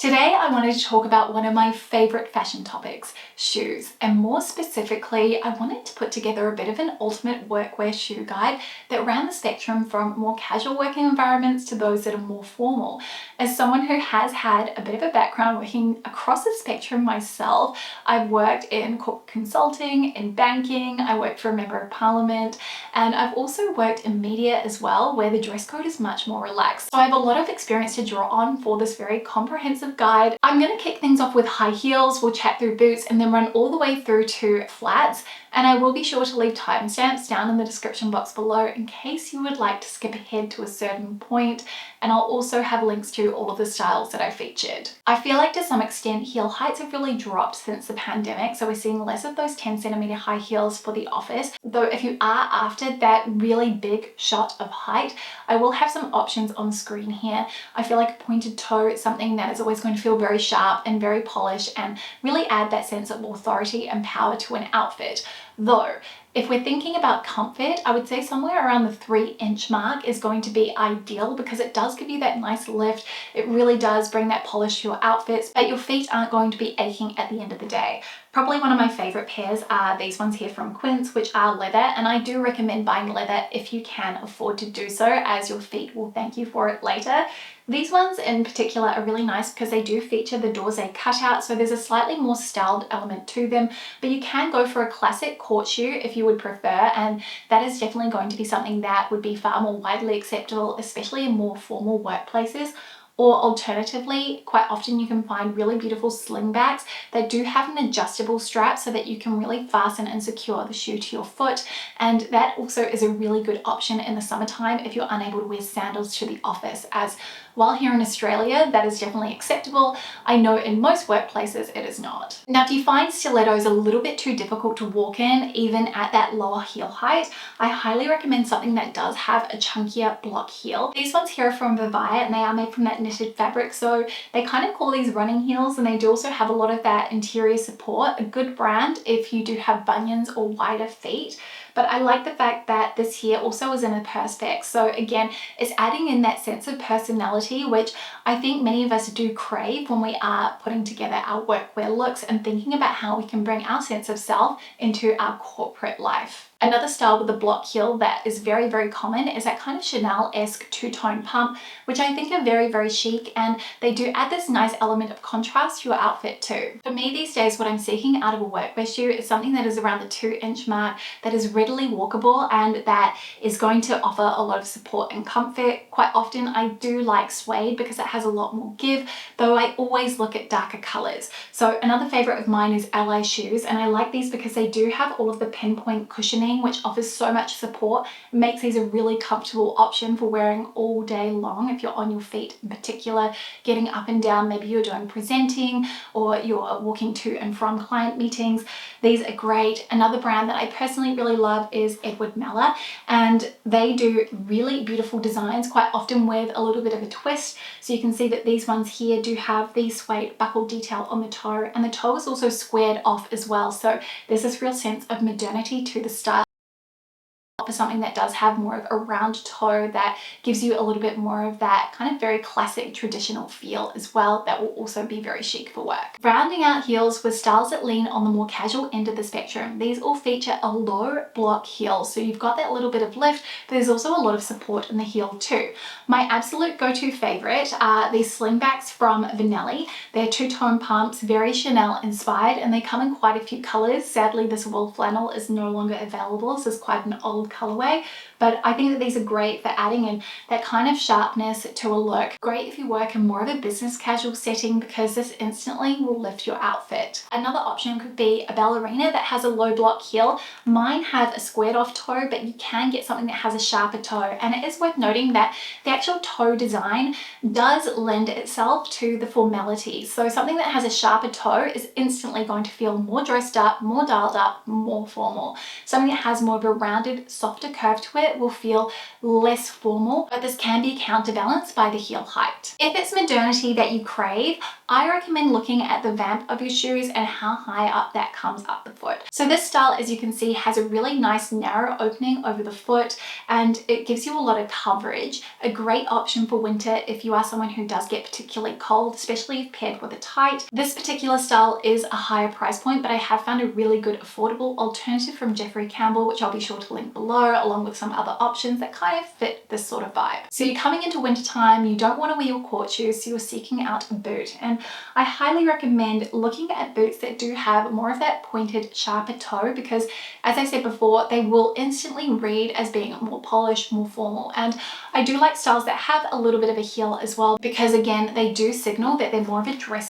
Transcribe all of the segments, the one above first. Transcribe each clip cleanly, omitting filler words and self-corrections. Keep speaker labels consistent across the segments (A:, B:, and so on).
A: Today I wanted to talk about one of my favorite fashion topics, shoes, and more specifically I wanted to put together a bit of an ultimate workwear shoe guide that ran the spectrum from more casual working environments to those that are more formal. As someone who has had a bit of a background working across the spectrum myself, I've worked in corporate consulting, in banking, I worked for a member of parliament, and I've also worked in media as well, where the dress code is much more relaxed. So I have a lot of experience to draw on for this very comprehensive guide. I'm going to kick things off with high heels, we'll chat through boots, and then run all the way through to flats. And I will be sure to leave timestamps down in the description box below in case you would like to skip ahead to a certain point. And I'll also have links to all of the styles that I featured. I feel like to some extent heel heights have really dropped since the pandemic, so we're seeing less of those 10cm high heels for the office. Though if you are after that really big shot of height, I will have some options on screen here. I feel like a pointed toe is something that is always going to feel very sharp and very polished and really add that sense of authority and power to an outfit. Though, if we're thinking about comfort, I would say somewhere around the 3-inch mark is going to be ideal because it does give you that nice lift. It really does bring that polish to your outfits, but your feet aren't going to be aching at the end of the day. Probably one of my favorite pairs are these ones here from Quince, which are leather, and I do recommend buying leather if you can afford to do so, as your feet will thank you for it later. These ones in particular are really nice because they do feature the dorsey cutout, so there's a slightly more styled element to them, but you can go for a classic court shoe if you would prefer, and that is definitely going to be something that would be far more widely acceptable, especially in more formal workplaces. Or alternatively, quite often you can find really beautiful slingbacks that do have an adjustable strap so that you can really fasten and secure the shoe to your foot. And that also is a really good option in the summertime if you're unable to wear sandals to the office, as while here in Australia that is definitely acceptable, I know in most workplaces it is not. Now, if you find stilettos a little bit too difficult to walk in, even at that lower heel height, I highly recommend something that does have a chunkier block heel. These ones here are from Vivaya and they are made from that knitted fabric, so they kind of call these running heels, and they do also have a lot of that interior support. A good brand if you do have bunions or wider feet. But I like the fact that this here also is in a perspex. So again, it's adding in that sense of personality, which I think many of us do crave when we are putting together our workwear looks and thinking about how we can bring our sense of self into our corporate life. Another style with a block heel that is very, very common is that kind of Chanel-esque two-tone pump, which I think are very, very chic, and they do add this nice element of contrast to your outfit too. For me these days, what I'm seeking out of a workwear shoe is something that is around the 2-inch mark, that is readily walkable, and that is going to offer a lot of support and comfort. Quite often I do like suede because it has a lot more give, though I always look at darker colors. So another favorite of mine is Ally shoes, and I like these because they do have all of the pinpoint cushioning, which offers so much support. It makes these a really comfortable option for wearing all day long if you're on your feet in particular, getting up and down. Maybe you're doing presenting or you're walking to and from client meetings. These are great. Another brand that I personally really love is Edward Miller, and they do really beautiful designs, quite often with a little bit of a twist. So you can see that these ones here do have the suede buckle detail on the toe, and the toe is also squared off as well. So there's this real sense of modernity to the style for something that does have more of a round toe that gives you a little bit more of that kind of very classic traditional feel as well. That will also be very chic for work. Rounding out heels with styles that lean on the more casual end of the spectrum. These all feature a low block heel, so you've got that little bit of lift, but there's also a lot of support in the heel too. My absolute go-to favorite are these slingbacks from Vanelli. They're two-tone pumps, very Chanel inspired, and they come in quite a few colors. Sadly, this wool flannel is no longer available. This is quite an old colorway, but I think that these are great for adding in that kind of sharpness to a look. Great if you work in more of a business casual setting because this instantly will lift your outfit. Another option could be a ballerina that has a low block heel. Mine have a squared off toe, but you can get something that has a sharper toe, and it is worth noting that the actual toe design does lend itself to the formality. So something that has a sharper toe is instantly going to feel more dressed up, more dialed up, more formal. Something that has more of a rounded, softer curve to it outfit will feel less formal, but this can be counterbalanced by the heel height. If it's modernity that you crave, I recommend looking at the vamp of your shoes and how high up that comes up the foot. So this style, as you can see, has a really nice narrow opening over the foot and it gives you a lot of coverage. A great option for winter if you are someone who does get particularly cold, especially if paired with a tight. This particular style is a higher price point, but I have found a really good affordable alternative from Jeffrey Campbell, which I'll be sure to link below, along with some other options that kind of fit this sort of vibe. So you're coming into winter time, you don't want to wear your court shoes, so you're seeking out a boot. And I highly recommend looking at boots that do have more of that pointed, sharper toe, because as I said before, they will instantly read as being more polished, more formal. And I do like styles that have a little bit of a heel as well, because again, they do signal that they're more of a dress.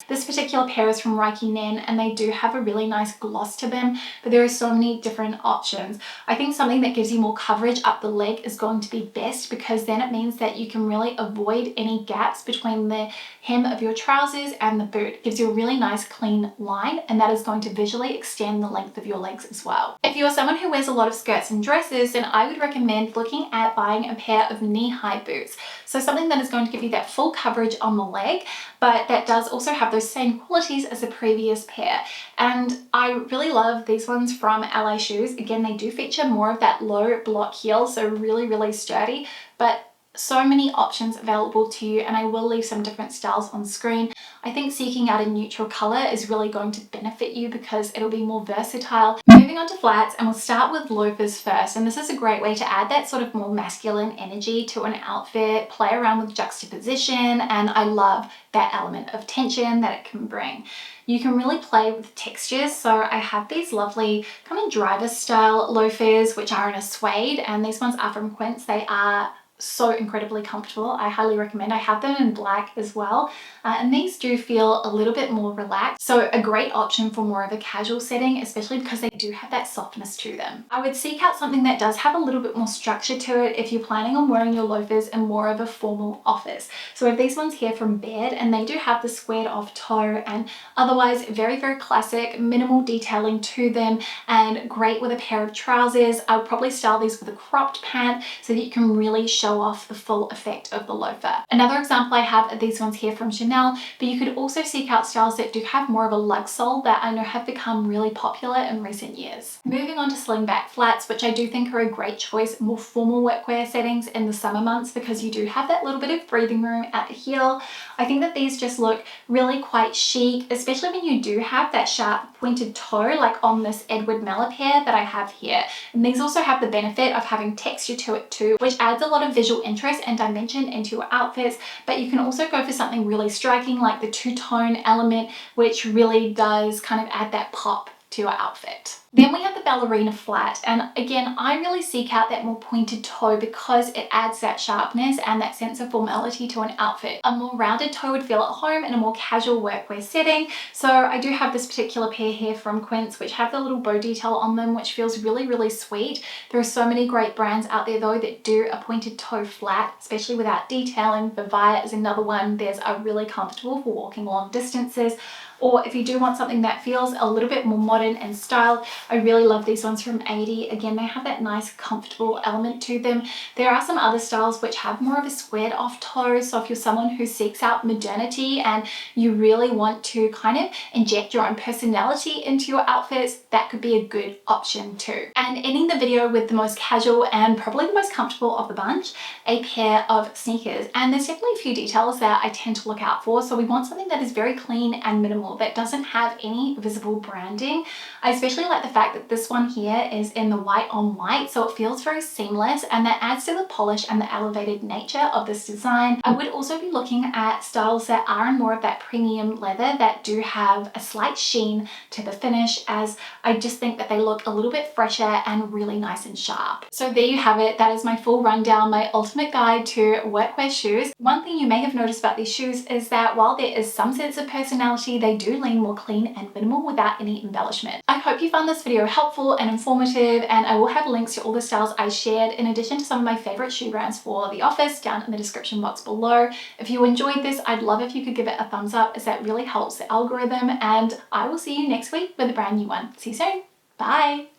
A: This particular pair is from Reiki Nen and they do have a really nice gloss to them, but there are so many different options. I think something that gives you more coverage up the leg is going to be best, because then it means that you can really avoid any gaps between the hem of your trousers and the boot. It gives you a really nice clean line, and that is going to visually extend the length of your legs as well. If you're someone who wears a lot of skirts and dresses, then I would recommend looking at buying a pair of knee-high boots. So something that is going to give you that full coverage on the leg, but that does also have those same qualities as the previous pair. And I really love these ones from LA Shoes. Again, they do feature more of that low block heel, so really sturdy, but so many options available to you, and I will leave some different styles on screen. I think seeking out a neutral color is really going to benefit you because it'll be more versatile. Moving on to flats, and we'll start with loafers first, and this is a great way to add that sort of more masculine energy to an outfit, play around with juxtaposition, and I love that element of tension that it can bring. You can really play with textures, so I have these lovely kind of driver style loafers which are in a suede, and these ones are from Quince. They are so incredibly comfortable. I highly recommend. I have them in black as well, and these do feel a little bit more relaxed, so a great option for more of a casual setting, especially because they do have that softness to them. I would seek out something that does have a little bit more structure to it if you're planning on wearing your loafers in more of a formal office. So I have these ones here from Baird, and they do have the squared off toe, and otherwise very classic, minimal detailing to them, and great with a pair of trousers. I would probably style these with a cropped pant so that you can really show off the full effect of the loafer. Another example I have are these ones here from Chanel, but you could also seek out styles that do have more of a lug sole that I know have become really popular in recent years. Moving on to slingback flats, which I do think are a great choice, more formal workwear settings in the summer months, because you do have that little bit of breathing room at the heel. I think that these just look really quite chic, especially when you do have that sharp pointed toe like on this Edward Miller pair that I have here. And these also have the benefit of having texture to it too, which adds a lot of visual interest and dimension into your outfits, but you can also go for something really striking like the two-tone element, which really does kind of add that pop to your outfit. Then we have the ballerina flat, and again, I really seek out that more pointed toe because it adds that sharpness and that sense of formality to an outfit. A more rounded toe would feel at home in a more casual workwear setting. So I do have this particular pair here from Quince, which have the little bow detail on them, which feels really sweet. There are so many great brands out there though that do a pointed toe flat, especially without detailing. Vivaya is another one. Theirs are really comfortable for walking long distances. Or if you do want something that feels a little bit more modern and styled, I really love these ones from 80. Again, they have that nice comfortable element to them. There are some other styles which have more of a squared off toe, so if you're someone who seeks out modernity and you really want to kind of inject your own personality into your outfits, that could be a good option too. And ending the video with the most casual and probably the most comfortable of the bunch, a pair of sneakers. And there's definitely a few details that I tend to look out for, so we want something that is very clean and minimal, that doesn't have any visible branding. I especially like the fact that this one here is in the white on white, so it feels very seamless, and that adds to the polish and the elevated nature of this design. I would also be looking at styles that are in more of that premium leather that do have a slight sheen to the finish, as I just think that they look a little bit fresher and really nice and sharp. So there you have it. That is my full rundown, my ultimate guide to workwear shoes. One thing you may have noticed about these shoes is that while there is some sense of personality, they do lean more clean and minimal without any embellishment. I hope you found this video helpful and informative, and I will have links to all the styles I shared in addition to some of my favorite shoe brands for the office down in the description box below. If you enjoyed this, I'd love if you could give it a thumbs up, as that really helps the algorithm, and I will see you next week with a brand new one. See you soon. Bye.